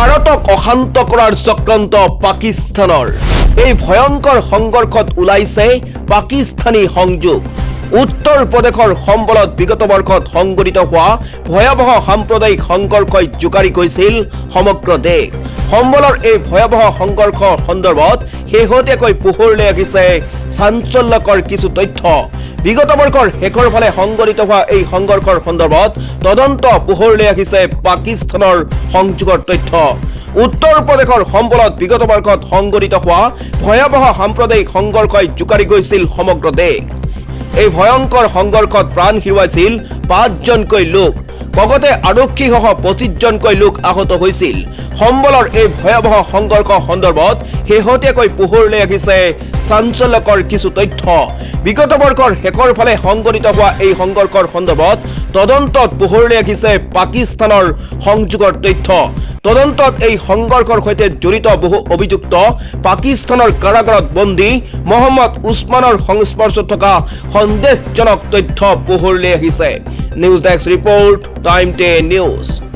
ভাৰতক অশান্ত কৰাৰ চক্ৰান্ত পাকিস্তানৰ এই ভয়ংকৰ সংঘৰ্ষত ওলাইছে পাকিস্তানী সংযোগ উত্তৰ প্ৰদেশৰ সম্বলত বিগত বৰ্ষত সংঘটিত হোৱা ভয়াৱহ সাম্প্ৰদায়িক সংঘৰ্ষই জোকাৰি গৈছিল সমগ্ৰ দেশ সম্বলৰ এই ভয়াৱহ সংঘৰ্ষৰ সন্দৰ্ভত শেহতীয়াকৈ পোহৰলৈ আহিছে চাঞ্চল্যকৰ কিছু তথ্য বিগত বৰ্ষৰ শেষৰ ফালে সংঘটিত হোৱা এই সংঘৰ্ষৰ সন্দৰ্ভত তদন্ত পোহৰলৈ আহিছে পাকিস্তানৰ সংযোগৰ তথ্য উত্তৰ প্ৰদেশৰ সম্বলত বিগত বৰ্ষত সংঘটিত হোৱা ভয়াৱহ সাম্প্ৰদায়িক সংঘৰ্ষই জোকাৰি গৈছিল সমগ্ৰ দেশ এই ভয়ংকৰ সংঘৰ্ষত প্ৰাণ হেৰুৱাইছিল 5 জনকৈ লোক লগতে আৰক্ষীসহ 25 জনকৈ লোক আহত হৈছিল সম্বলৰ এই ভয়াৱহ সংঘৰ্ষ সন্দৰ্ভত শেহতীয়াকৈ পোহৰলৈ আহিছে চাঞ্চল্যকৰ কিছু তথ্য বিগত বৰ্ষৰ শেষৰ ফালে সংঘটিত হোৱা এই সংঘৰ্ষৰ সন্দৰ্ভত তদন্তত পোহৰলৈ আহিছে পাকিস্তানৰ সংযোগৰ তথ্য তদন্তত এই সংঘৰ্ষৰ সৈতে জড়িত বহু অভিযুক্ত পাকিস্তানৰ কাৰাগাৰত বন্দী মোহাম্মদ উছমানৰ সংস্পৰ্শত থকা সন্দেহজনক তথ্য পোহৰলৈ আহিছে news desk report time 10 news